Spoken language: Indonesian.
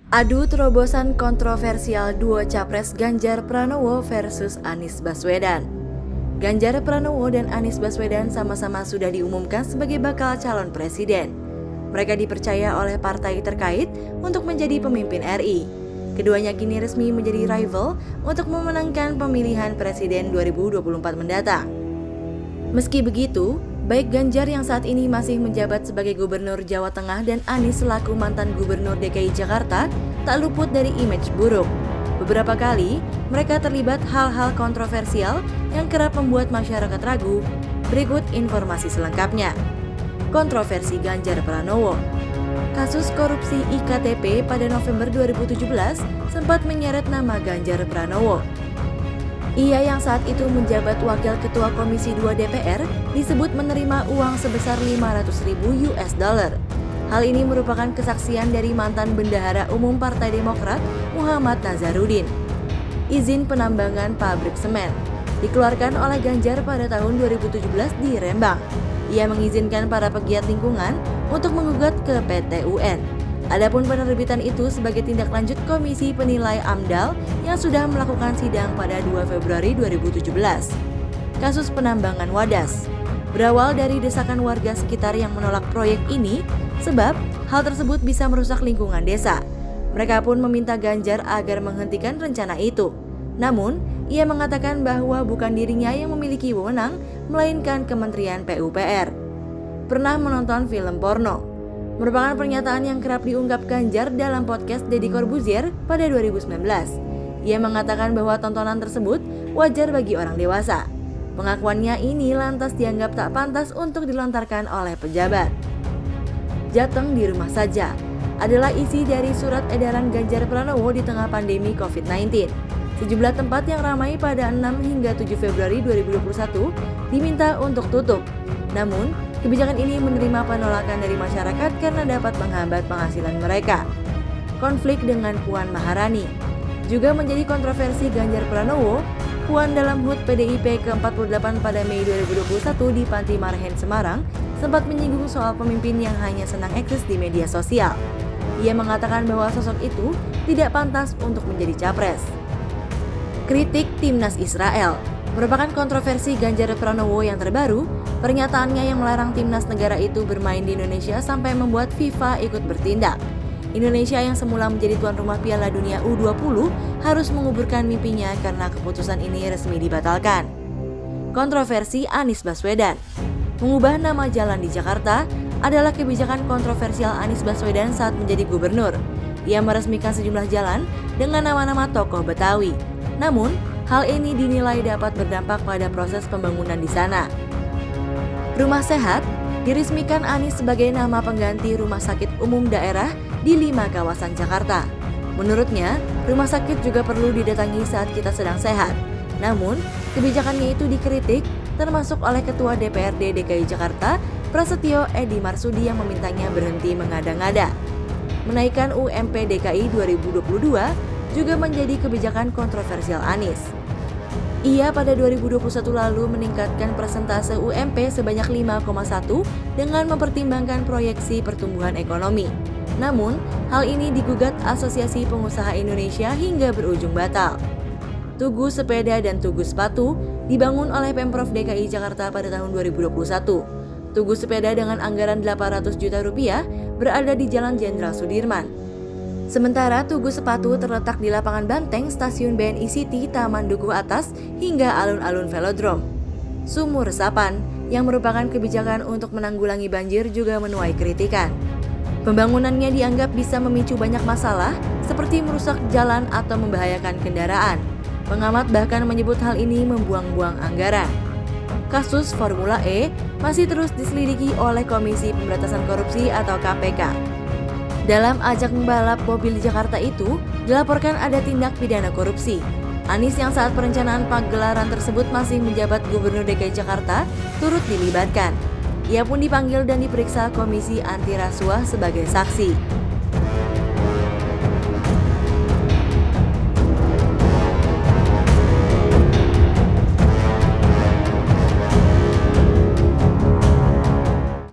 Adu terobosan kontroversial duo capres Ganjar Pranowo versus Anies Baswedan. Ganjar Pranowo dan Anies Baswedan sama-sama sudah diumumkan sebagai bakal calon presiden. Mereka dipercaya oleh partai terkait untuk menjadi pemimpin RI. Keduanya kini resmi menjadi rival untuk memenangkan pemilihan presiden 2024 mendatang. Meski begitu, baik Ganjar yang saat ini masih menjabat sebagai Gubernur Jawa Tengah dan Anies selaku mantan Gubernur DKI Jakarta tak luput dari image buruk. Beberapa kali, mereka terlibat hal-hal kontroversial yang kerap membuat masyarakat ragu. Berikut informasi selengkapnya. Kontroversi Ganjar Pranowo. Kasus korupsi IKTP pada November 2017 sempat menyeret nama Ganjar Pranowo. Ia yang saat itu menjabat Wakil Ketua Komisi 2 DPR disebut menerima uang sebesar 500.000 US dollar. Hal ini merupakan kesaksian dari mantan Bendahara Umum Partai Demokrat Muhammad Nazarudin. Izin penambangan pabrik semen dikeluarkan oleh Ganjar pada tahun 2017 di Rembang. Ia mengizinkan para pegiat lingkungan untuk menggugat ke PT UN. Adapun penerbitan itu sebagai tindak lanjut Komisi Penilai AMDAL yang sudah melakukan sidang pada 2 Februari 2017. Kasus penambangan Wadas berawal dari desakan warga sekitar yang menolak proyek ini sebab hal tersebut bisa merusak lingkungan desa. Mereka pun meminta Ganjar agar menghentikan rencana itu. Namun, ia mengatakan bahwa bukan dirinya yang memiliki wewenang, melainkan Kementerian PUPR. Pernah menonton film porno merupakan pernyataan yang kerap diungkap Ganjar dalam podcast Deddy Corbuzier pada 2019. Ia mengatakan bahwa tontonan tersebut wajar bagi orang dewasa. Pengakuannya ini lantas dianggap tak pantas untuk dilontarkan oleh pejabat. Jateng di rumah saja adalah isi dari surat edaran Ganjar Pranowo di tengah pandemi COVID-19. Sejumlah tempat yang ramai pada 6 hingga 7 Februari 2021 diminta untuk tutup. Namun, kebijakan ini menerima penolakan dari masyarakat karena dapat menghambat penghasilan mereka. Konflik dengan Puan Maharani juga menjadi kontroversi Ganjar Pranowo. Puan dalam HUT PDIP ke-48 pada Mei 2021 di Panti Marhen Semarang sempat menyinggung soal pemimpin yang hanya senang eksis di media sosial. Ia mengatakan bahwa sosok itu tidak pantas untuk menjadi capres. Kritik Timnas Israel merupakan kontroversi Ganjar Pranowo yang terbaru. Pernyataannya yang melarang timnas negara itu bermain di Indonesia sampai membuat FIFA ikut bertindak. Indonesia yang semula menjadi tuan rumah Piala Dunia U20 harus menguburkan mimpinya karena keputusan ini resmi dibatalkan. Kontroversi Anies Baswedan. Mengubah nama jalan di Jakarta adalah kebijakan kontroversial Anies Baswedan saat menjadi gubernur. Ia meresmikan sejumlah jalan dengan nama-nama tokoh Betawi. Namun, hal ini dinilai dapat berdampak pada proses pembangunan di sana. Rumah Sehat diresmikan Anies sebagai nama pengganti rumah sakit umum daerah di 5 kawasan Jakarta. Menurutnya, rumah sakit juga perlu didatangi saat kita sedang sehat. Namun, kebijakannya itu dikritik termasuk oleh Ketua DPRD DKI Jakarta, Prasetyo Edi Marsudi yang memintanya berhenti mengada-ngada. Menaikkan UMP DKI 2022 juga menjadi kebijakan kontroversial Anies. Ia pada 2021 lalu meningkatkan persentase UMP sebanyak 5,1 dengan mempertimbangkan proyeksi pertumbuhan ekonomi. Namun, hal ini digugat Asosiasi Pengusaha Indonesia hingga berujung batal. Tugu sepeda dan tugu sepatu dibangun oleh Pemprov DKI Jakarta pada tahun 2021. Tugu sepeda dengan anggaran 800 juta rupiah berada di Jalan Jenderal Sudirman. Sementara tugu sepatu terletak di lapangan Banteng, Stasiun BNI City, Taman Dukuh Atas, hingga alun-alun velodrome. Sumur resapan, yang merupakan kebijakan untuk menanggulangi banjir juga menuai kritikan. Pembangunannya dianggap bisa memicu banyak masalah, seperti merusak jalan atau membahayakan kendaraan. Pengamat bahkan menyebut hal ini membuang-buang anggaran. Kasus Formula E masih terus diselidiki oleh Komisi Pemberantasan Korupsi atau KPK. Dalam ajang balap mobil di Jakarta itu, dilaporkan ada tindak pidana korupsi. Anies yang saat perencanaan pagelaran tersebut masih menjabat Gubernur DKI Jakarta, turut dilibatkan. Ia pun dipanggil dan diperiksa Komisi Anti Rasuah sebagai saksi.